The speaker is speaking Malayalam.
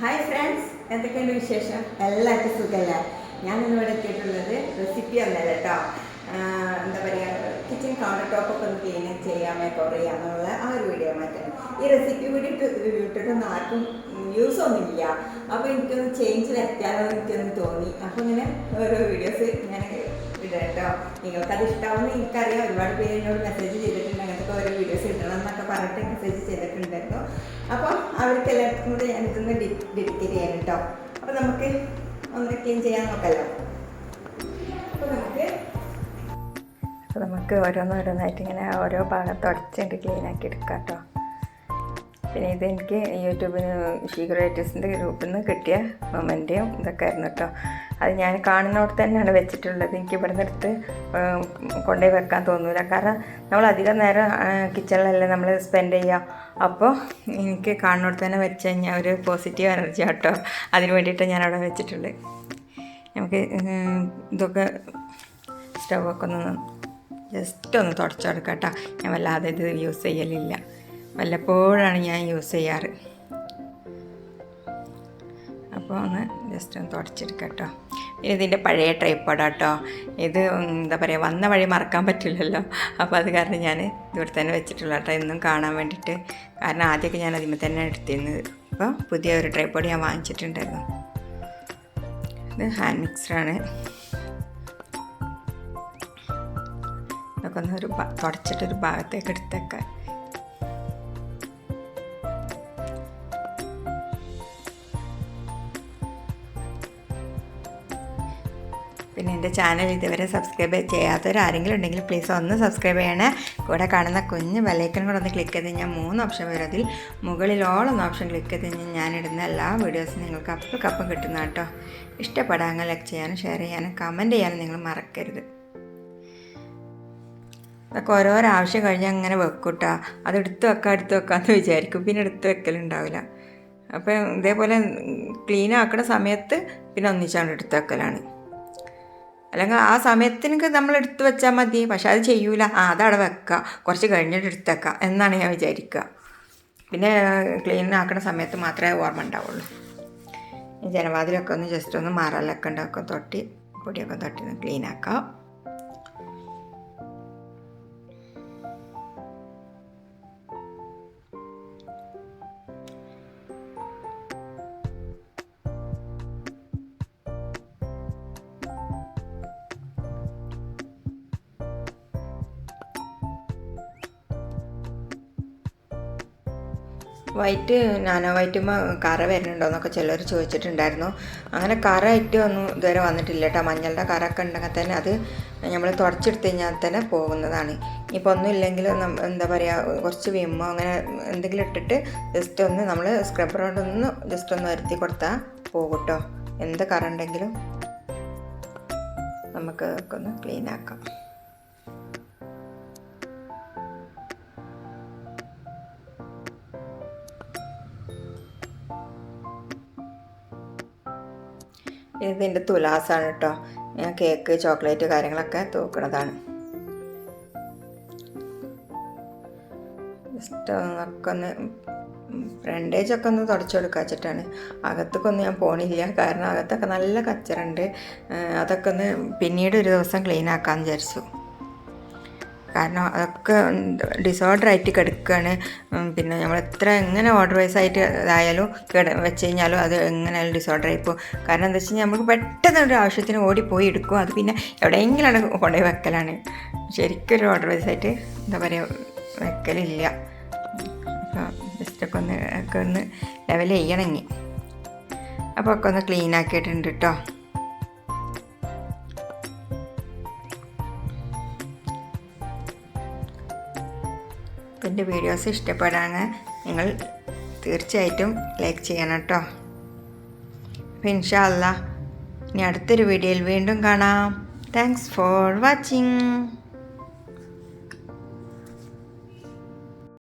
ഹായ് ഫ്രണ്ട്സ്, എന്തൊക്കെയുണ്ട് വിശേഷം? എല്ലാവർക്കും സുഖമല്ലേ? ഞാൻ ഇന്നിവിടെ എത്തിയിട്ടുള്ളത് റെസിപ്പി ഒന്നല്ല കേട്ടോ. എന്താ പറയുക, കിച്ചൺ കൗണ്ടർ ടോപ്പൊക്കെ ഒന്ന് ക്ലീൻ ചെയ്യാൻ മേക്കോവർ ചെയ്യാന്നുള്ള ആ ഒരു വീഡിയോ മാറ്റാണ്. ഈ റെസിപ്പി വീഡിയോ ഇട്ടിട്ടൊന്നും ആർക്കും യൂസ് ഒന്നുമില്ല. അപ്പോൾ എനിക്കൊന്ന് ചേഞ്ച് വരുത്താനോ എനിക്കൊന്ന് തോന്നി. അപ്പോൾ ഇങ്ങനെ ഓരോ വീഡിയോസ് ഞാൻ ഇടാം കേട്ടോ. നിങ്ങൾക്കത് ഇഷ്ടമാവുമെന്ന് എനിക്കറിയാം. ഒരുപാട് പേര് എന്നോട് മെസ്സേജ് ചെയ്തിട്ടുണ്ട്, അങ്ങനത്തെ ഓരോ വീഡിയോസ് ഇടണം എന്നൊക്കെ പറഞ്ഞിട്ട് മെസ്സേജ് ചെയ്തിട്ടുണ്ടായിരുന്നു. അപ്പോൾ അവർക്ക് എല്ലാവർക്കും കൂടെ ഞാൻ ഇതൊന്ന് ഡെഡിക്കേറ്റ് ചെയ്യാൻ കേട്ടോ. അപ്പോൾ നമുക്ക് ഒന്ന് ക്ലീൻ ചെയ്യാൻ നോക്കല്ലോ. അപ്പോൾ നമുക്ക് ഓരോന്നോരോന്നായിട്ട് ഇങ്ങനെ ഓരോ ഭാഗം തുടച്ചിട്ട് ക്ലീനാക്കി എടുക്കാം കേട്ടോ. പിന്നെ ഇതെനിക്ക് യൂട്യൂബിന് ഷീക്രേറ്റേഴ്സിൻ്റെ ഗ്രൂപ്പിൽ നിന്ന് കിട്ടിയ മൊമെൻ്റെയും ഇതൊക്കെ ആയിരുന്നു കേട്ടോ. അത് ഞാൻ കാണുന്നോട് തന്നെയാണ് വെച്ചിട്ടുള്ളത്. എനിക്ക് ഇവിടെ നിന്നെടുത്ത് കൊണ്ടുപോയി വെക്കാൻ തോന്നില്ല. കാരണം നമ്മൾ അധികം നേരം കിച്ചണിലല്ലേ നമ്മൾ സ്പെൻഡ് ചെയ്യുക. അപ്പോൾ എനിക്ക് കാണുന്നോട് തന്നെ വെച്ച് കഴിഞ്ഞാൽ ഒരു പോസിറ്റീവ് എനർജി കേട്ടോ. അതിന് വേണ്ടിയിട്ടാണ് ഞാനവിടെ വെച്ചിട്ടുള്ളത്. നമുക്ക് ഇതൊക്കെ സ്റ്റൗവൊക്കെ ഒന്ന് ജസ്റ്റ് ഒന്ന് തുടച്ചെടുക്കാം കേട്ടോ. ഞാൻ വല്ലാതെ ഇത് യൂസ് ചെയ്യലില്ല, വല്ലപ്പോഴാണ് ഞാൻ യൂസ് ചെയ്യാറ്. അപ്പോൾ ഒന്ന് ജസ്റ്റ് ഒന്ന് തുടച്ചെടുക്കാം കേട്ടോ. പിന്നെ ഇതിൻ്റെ പഴയ ട്രൈപ്പോഡാ കേട്ടോ. ഇത് എന്താ പറയുക, വന്ന വഴി മറക്കാൻ പറ്റില്ലല്ലോ. അപ്പോൾ അത് കാരണം ഞാൻ ഇവിടെ തന്നെ വെച്ചിട്ടുള്ള കേട്ടോ, എന്നും കാണാൻ വേണ്ടിയിട്ട്. കാരണം ആദ്യമൊക്കെ ഞാൻ അതിന്മേൽ തന്നെ എടുത്തിരുന്നത്. അപ്പോൾ പുതിയ ഒരു ട്രൈപ്പോഡ് ഞാൻ വാങ്ങിച്ചിട്ടുണ്ടായിരുന്നു. ഇത് ഹാൻഡ് മിക്സറാണ്. ഇതൊക്കെ ഒന്ന് തുടച്ചിട്ടൊരു ഭാഗത്തേക്ക് എടുത്തേക്കാം. പിന്നെ എൻ്റെ ചാനൽ ഇതുവരെ സബ്സ്ക്രൈബ് ചെയ്യാത്തവരാരെങ്കിലും ഉണ്ടെങ്കിൽ പ്ലീസ് ഒന്ന് സബ്സ്ക്രൈബ് ചെയ്യണേ. കൂടെ കാണുന്ന കുഞ്ഞ് ബെല്ലൈക്കൺ കൂടെ ഒന്ന് ക്ലിക്ക് ചെയ്ത് ഞാൻ 3 ഓപ്ഷൻ വരും. അതിൽ മുകളിലോളം ഓപ്ഷൻ ക്ലിക്ക് ചെയ്ത് കഴിഞ്ഞാൽ ഞാനിടുന്ന എല്ലാ വീഡിയോസും നിങ്ങൾക്ക് അപ്പപ്പം കിട്ടുന്ന കേട്ടോ. ഇഷ്ടപ്പെടാമെങ്കിൽ ലൈക്ക് ചെയ്യാനും ഷെയർ ചെയ്യാനും കമൻറ്റ് ചെയ്യാനും നിങ്ങൾ മറക്കരുത്. അതൊക്കെ ഓരോരോ ആവശ്യം കഴിഞ്ഞാൽ അങ്ങനെ വെക്കൂട്ടാ. അത് എടുത്ത് വെക്കാമെന്ന് വിചാരിക്കും, പിന്നെ എടുത്ത് വെക്കലുണ്ടാവില്ല. അപ്പം ഇതേപോലെ ക്ലീൻ ആക്കുന്ന സമയത്ത് പിന്നെ ഒന്നിച്ചാണ് എടുത്ത് വെക്കലാണ്. അല്ലെങ്കിൽ ആ സമയത്തിനൊക്കെ നമ്മൾ എടുത്ത് വെച്ചാൽ മതി. പക്ഷെ അത് ചെയ്യൂല. അതവിടെ വെക്കുക, കുറച്ച് കഴിഞ്ഞിട്ട് എടുത്ത് വെക്കാം എന്നാണ് ഞാൻ വിചാരിക്കുക. പിന്നെ ക്ലീൻ ആക്കുന്ന സമയത്ത് മാത്രമേ ഓർമ്മ ഉണ്ടാവുള്ളൂ. ജനവാതിലൊക്കെ ഒന്ന് ജസ്റ്റ് ഒന്ന് മറലൊക്കെ ഉണ്ടാക്കും, തൊട്ടി പൊടിയൊക്കെ തൊട്ടി ഒന്ന് ക്ലീൻ ആക്കാം. വൈറ്റ് നാനോ വൈറ്റുമ്പോൾ കറ വരുന്നുണ്ടോ എന്നൊക്കെ ചിലർ ചോദിച്ചിട്ടുണ്ടായിരുന്നു. അങ്ങനെ കറ ആയിട്ട് ഒന്നും ഇതുവരെ വന്നിട്ടില്ല കേട്ടോ. മഞ്ഞളുടെ കറൊക്കെ ഉണ്ടെങ്കിൽ തന്നെ അത് നമ്മൾ തുടച്ചെടുത്ത് കഴിഞ്ഞാൽ തന്നെ പോകുന്നതാണ്. ഇപ്പോൾ ഒന്നും ഇല്ലെങ്കിൽ എന്താ പറയുക, കുറച്ച് വിമ്മോ അങ്ങനെ എന്തെങ്കിലും ഇട്ടിട്ട് ജസ്റ്റ് ഒന്ന് നമ്മൾ സ്ക്രബ്ബർ കൊണ്ടൊന്ന് ജസ്റ്റ് ഒന്ന് വരുത്തി കൊടുത്താൽ പോകും കേട്ടോ. എന്ത് കറ ഉണ്ടെങ്കിലും നമുക്ക് ഒന്ന് ക്ലീൻ ആക്കാം. ഇതിൻ്റെ തുലാസാണ് കേട്ടോ. ഞാൻ കേക്ക്, ചോക്ലേറ്റ് കാര്യങ്ങളൊക്കെ തൂക്കുന്നതാണ്. ജസ്റ്റ് ഒക്കെ ഒന്ന് ഫ്രണ്ടേജൊക്കെ ഒന്ന് തുടച്ചെടുക്കുക വെച്ചിട്ടാണ്. അകത്തേക്കൊന്നും ഞാൻ പോണില്ല, കാരണം അകത്തൊക്കെ നല്ല കച്ചറുണ്ട്. അതൊക്കെ ഒന്ന് പിന്നീട് ഒരു ദിവസം ക്ലീൻ ആക്കാമെന്ന് വിചാരിച്ചു. കാരണം അതൊക്കെ ഡിസോർഡറായിട്ട് കിടക്കുകയാണ്. പിന്നെ നമ്മൾ എങ്ങനെ ഓർഡർ വൈസ് ആയിട്ട് ഇതായാലും വെച്ച് കഴിഞ്ഞാലും അത് എങ്ങനെയായാലും ഡിസോർഡറായി പോകും. കാരണം എന്താ വെച്ച് കഴിഞ്ഞാൽ നമുക്ക് പെട്ടെന്ന് ഒരു ആവശ്യത്തിന് ഓടിപ്പോയി എടുക്കും, അത് പിന്നെ എവിടെയെങ്കിലാണ് കൊണ്ടുപോയി വെക്കലാണ്. ശരിക്കും ഒരു ഓർഡർ വൈസ് ആയിട്ട് എന്താ പറയുക വെക്കലില്ല. അപ്പോൾ ജസ്റ്റൊക്കെ ഒന്ന് ലെവൽ ചെയ്യണമെങ്കിൽ. അപ്പോൾ ഒക്കെ ഒന്ന് ക്ലീൻ ആക്കിയിട്ടുണ്ട് കേട്ടോ. എൻ്റെ വീഡിയോസ് ഇഷ്ടപ്പെടാണ് നിങ്ങൾ തീർച്ചയായിട്ടും ലൈക്ക് ചെയ്യണം കേട്ടോ. അപ്പോൾ ഇൻഷാ അല്ലാഹ് ഇനി അടുത്തൊരു വീഡിയോയിൽ വീണ്ടും കാണാം. Thanks for watching.